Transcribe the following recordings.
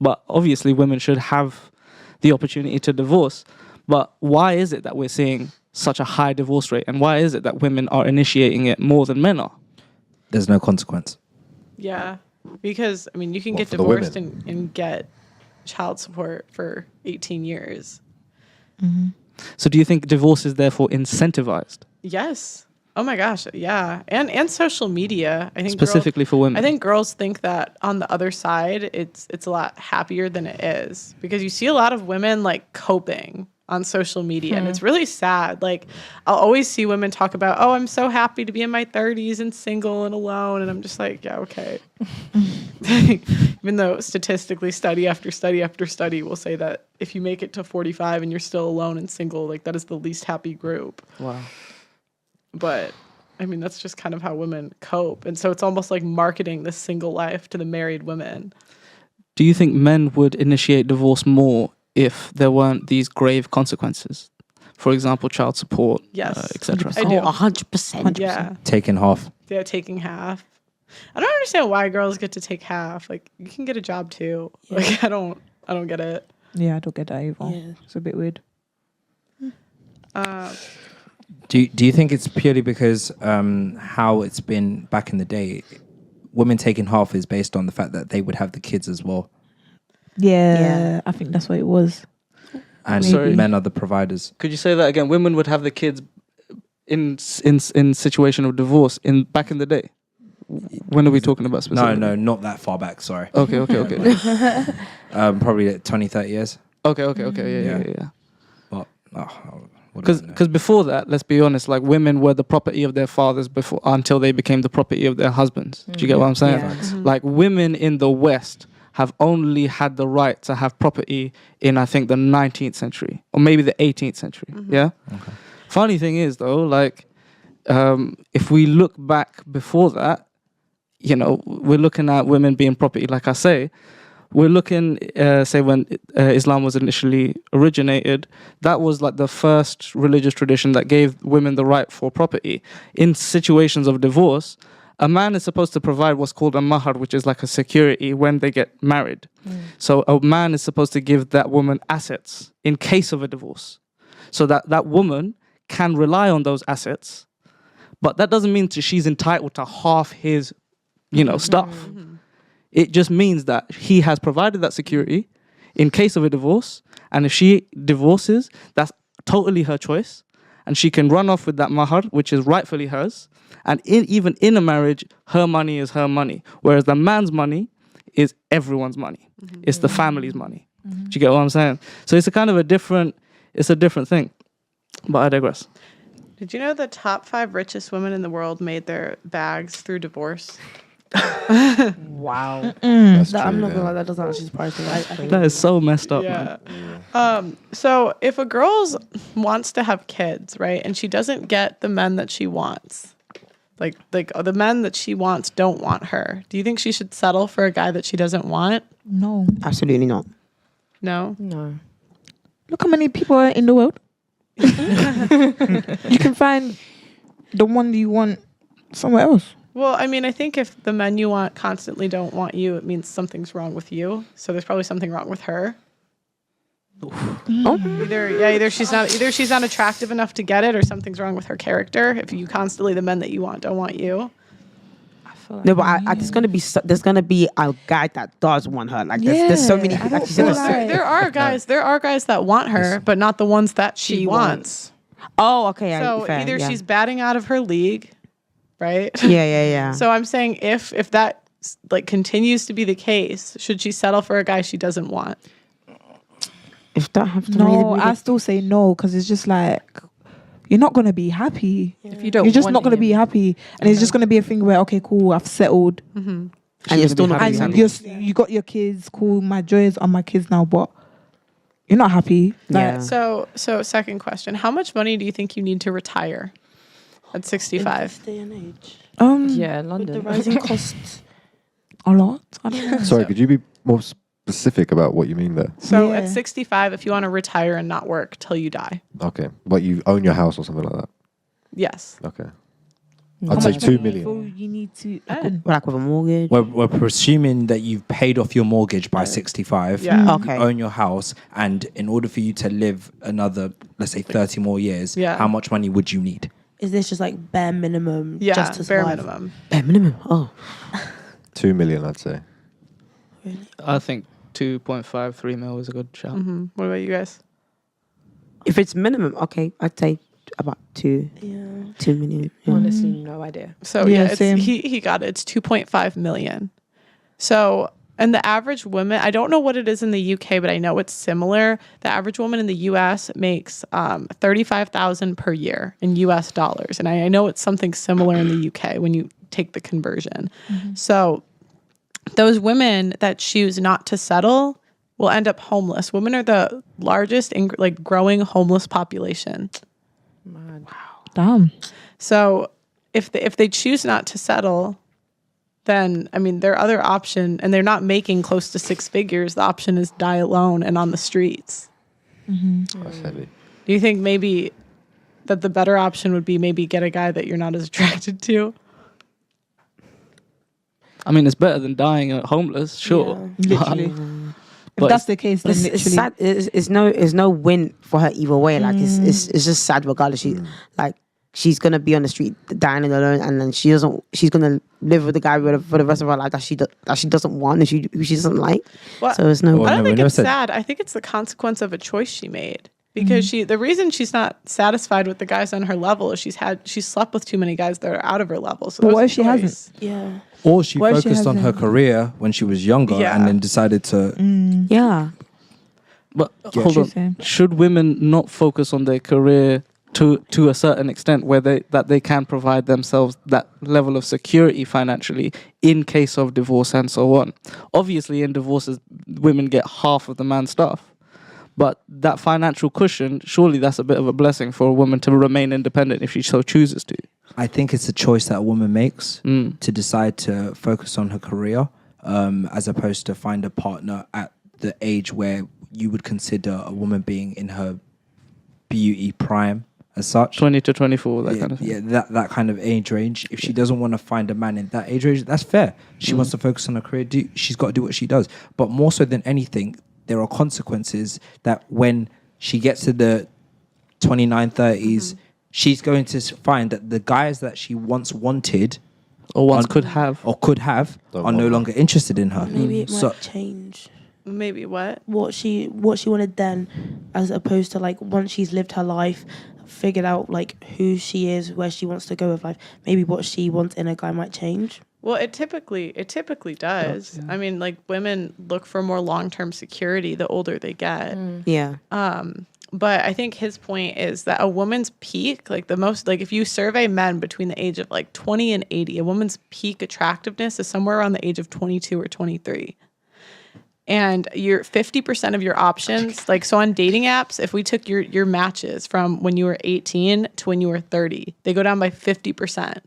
But obviously women should have the opportunity to divorce. But why is it that we're seeing such a high divorce rate? And why is it that women are initiating it more than men are? There's no consequence. Yeah, because I mean, you can Well, get for the divorced women. and get child support for 18 years. So do you think divorce is therefore incentivized? Yes. Oh my gosh, yeah. And social media. I think Specifically for women? I think girls think that on the other side it's a lot happier than it is, because you see a lot of women like coping on social media and it's really sad. Like I'll always see women talk about, "Oh, I'm so happy to be in my 30s and single and alone." And I'm just like, "Yeah, okay." Even though statistically study after study after study will say that if you make it to 45 and you're still alone and single, like that is the least happy group. Wow. But I mean, that's just kind of how women cope. And so it's almost like marketing the single life to the married women. Do you think men would initiate divorce more if there weren't these grave consequences? For example, child support, Yes. etc. I do. 100%. Yeah. Taking half. Yeah, taking half. I don't understand why girls get to take half. Like, you can get a job too. Yeah. Like, I don't get it. Yeah, I don't get that either. Yeah. It's a bit weird. Do you think it's purely because how it's been back in the day? Women taking half is based on the fact that they would have the kids as well, Yeah, I think that's what it was. and Sorry. men are the providers. Could you say that again? Women would have the kids in situation of divorce back in the day. When are we talking about specifically? No, not that far back. Sorry. Okay. Probably like 20, 30 years. Okay. Yeah. But Because before that, let's be honest, like women were the property of their fathers until they became the property of their husbands. Do you get what I'm saying? Yeah. Like women in the West have only had the right to have property in, I think, the 19th century or maybe the 18th century. Yeah. Okay. Funny thing is though, like if we look back before that, you know, we're looking at women being property. Like I say, we're looking, say when Islam was initially originated, that was like the first religious tradition that gave women the right for property. In situations of divorce, a man is supposed to provide what's called a mahar, which is like a security when they get married. So a man is supposed to give that woman assets in case of a divorce. So that woman can rely on those assets, but that doesn't mean she's entitled to half his, stuff. It just means that he has provided that security in case of a divorce, and if she divorces, that's totally her choice, and she can run off with that mahar, which is rightfully hers. And even in a marriage, her money is her money, whereas the man's money is everyone's money. It's the family's money. Do you get what I'm saying? So it's a kind of a different thing. But I digress. Did you know the top 5 richest women in the world made their bags through divorce? Wow. That's I'm true, not yeah. gonna lie, that doesn't actually surprise me. I think That is so messed up, man. So if a girl wants to have kids, right, and she doesn't get the men that she wants, like the men that she wants don't want her, do you think she should settle for a guy that she doesn't want? No. absolutely not. No? No. Look how many people are in the world. You can find the one you want somewhere else. Well, I mean, I think if the men you want constantly don't want you, it means something's wrong with you. So there's probably something wrong with her. Either she's not attractive enough to get it, or something's wrong with her character. If you constantly the men that you want don't want you. No, but there's gonna be a guy that does want her. Like there's so many. I Like don't she's in feel a like- certain- There are guys that want her, but not the ones that she wants. Oh, okay. So fair, either yeah. she's batting out of her league, right? Yeah. So I'm saying if that like continues to be the case, should she settle for a guy she doesn't want? If that happens, No, I still say no, because it's just like you're not gonna be happy. If you don't, You're just want not gonna him. be happy, and it's just gonna be a thing where okay, cool, I've settled, and you're still not and happy. you got your kids, cool. My joy is on my kids now, but you're not happy. Yeah. So second question, how much money do you think you need to retire at 65? This day and age. Yeah, in With the London. rising costs. A lot. I don't know. Sorry, could you be more specific about what you mean there? So Yeah. at 65, if you want to retire and not work till you die. Okay. But you own your house or something like that? Yes. Okay. I'd say 2 million. So you need to. Like with a mortgage. We're presuming that you've paid off your mortgage by 65. Yeah. You Okay. own your house, and in order for you to live another, let's say, 30 more years, how much money would you need? Is this just like bare minimum? Yeah, just to bare survive? minimum. Bare minimum. Oh. 2 million, I'd say. I think 2.5, 3 mil is a good shout. What about you guys? If it's minimum, okay, I'd say about 2 million. Yeah. Honestly, no idea. So Yeah, it's, same. he got it. It's 2.5 million. So, and the average woman, I don't know what it is in the UK, but I know it's similar. The average woman in the US makes 35,000 per year in US dollars, and I know it's something similar in the UK when you take the conversion. So, those women that choose not to settle will end up homeless. Women are the largest growing homeless population. Damn. So if they choose not to settle, then I mean their other option, and they're not making close to 6 figures. The option is die alone and on the streets. That's heavy. Do you think maybe that the better option would be maybe get a guy that you're not as attracted to? I mean, it's better than dying homeless, sure. Literally. But If that's the case, then It's literally. sad. It's no win for her either way. Like it's just sad regardless. She's gonna be on the street dying alone, and then she's gonna live with the guy for the rest of her life that she doesn't want and who she doesn't like. Well, So it's no. Well, I don't no, we think never it's said- sad. I think it's the consequence of a choice she made. Because the reason she's not satisfied with the guys on her level is she slept with too many guys that are out of her level. So But that what was if she a choice. hasn't? Yeah. Or she What if she focused on her hasn't- career when she was younger Yeah. and then decided to... Yeah. But Yeah. hold She's on, saying. should women not focus on their career to a certain extent, where they can provide themselves that level of security financially in case of divorce and so on? Obviously, in divorces, women get half of the man's stuff, but that financial cushion, surely that's a bit of a blessing for a woman to remain independent if she so chooses to. I think it's a choice that a woman makes Mm. to decide to focus on her career, as opposed to find a partner at the age where you would consider a woman being in her beauty prime as such. 20 to 24, that yeah, kind of thing. yeah, that kind of age range. If she doesn't want to find a man in that age range, that's fair. She wants to focus on her career. She's got to do what she does. But more so than anything, there are consequences that when she gets to the 29, 30s, she's going to find that the guys that she once wanted Or once could have. Don't are no want longer interested in her. Maybe it might So change Maybe what? what she wanted then, as opposed to like once she's lived her life, figured out like who she is, where she wants to go with life. Maybe what she wants in a guy might change. Well, it typically does. I mean, like women look for more long-term security the older they get. Yeah. But I think his point is that a woman's peak, like the most, like if you survey men between the age of like 20 and 80, a woman's peak attractiveness is somewhere around the age of 22 or 23. And your 50% of your options, like so on dating apps, if we took your matches from when you were 18 to when you were 30, they go down by 50%.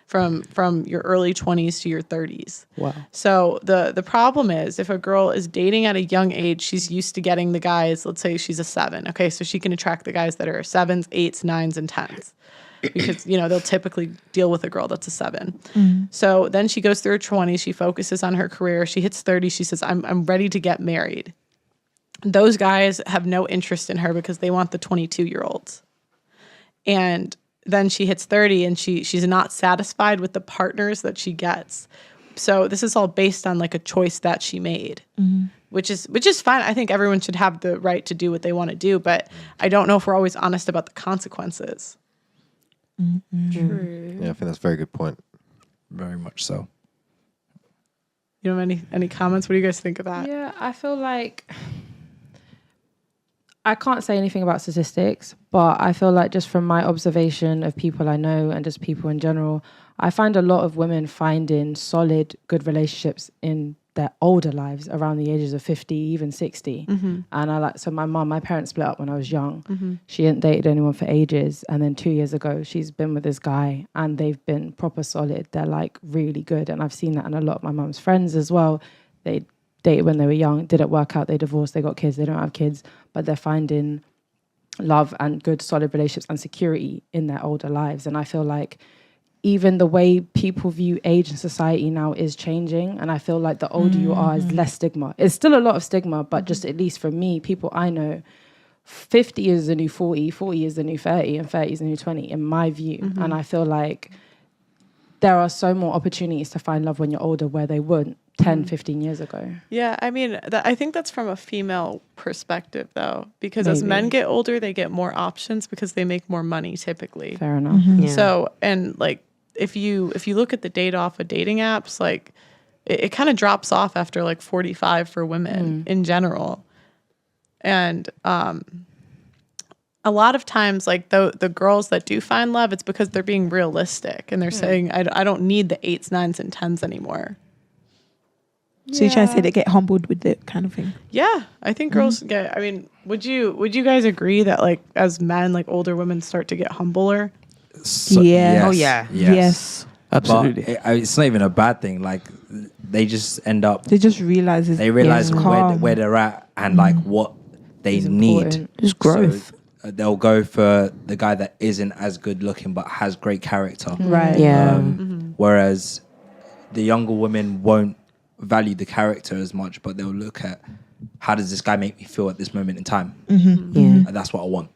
From your early 20s to your 30s. Wow. So the problem is if a girl is dating at a young age, she's used to getting the guys, let's say she's a 7. Okay, so she can attract the guys that are 7s, 8s, 9s, and 10s. Because, they'll typically deal with a girl that's a 7. So then she goes through her 20s, she focuses on her career. She hits 30, she says, I'm ready to get married. Those guys have no interest in her because they want the 22-year-olds. And then she hits 30 and she's not satisfied with the partners that she gets. So this is all based on like a choice that she made, which is fine. I think everyone should have the right to do what they want to do, but I don't know if we're always honest about the consequences. True. Yeah, I think that's a very good point. very much so. You have any comments? What do you guys think of that? Yeah, I feel like I can't say anything about statistics, but I feel like just from my observation of people I know and just people in general, I find a lot of women finding solid, good relationships in their older lives around the ages of 50, even 60. And so my parents split up when I was young. She hadn't dated anyone for ages. And then 2 years ago, she's been with this guy and they've been proper solid. They're like really good. And I've seen that in a lot of my mum's friends as well. They dated when they were young, didn't work out, they divorced, they got kids, they don't have kids, but they're finding love and good solid relationships and security in their older lives. And I feel like even the way people view age in society now is changing, and I feel like the older you are is less stigma. It's still a lot of stigma, but just at least for me, people I know, 50 is the new 40, 40 is the new 30, and 30 is the new 20 in my view. And I feel like there are so more opportunities to find love when you're older where they wouldn't 10, 15 years ago. Yeah, I mean, I think that's from a female perspective, though, because as men get older, they get more options because they make more money typically. Fair enough. Yeah. So, and like, if you look at the data off of dating apps, like, it kind of drops off after like 45 for women in general. And a lot of times, like the girls that do find love, it's because they're being realistic and they're saying, I don't need the 8s, 9s, and 10s anymore. So you're trying to say they get humbled with it kind of thing? Yeah, I think girls get. I mean, would you guys agree that like as men, like older women start to get humbler? So, Yeah. Oh, yeah. Yes. Absolutely. But it's not even a bad thing. Like they just end up. They just realize They realize calm. where they're at and like what they It's need. important. It's growth. So, they'll go for the guy that isn't as good looking but has great character. Right. Yeah. Whereas the younger women won't value the character as much, but they'll look at how does this guy make me feel at this moment in time. Yeah. And that's what I want.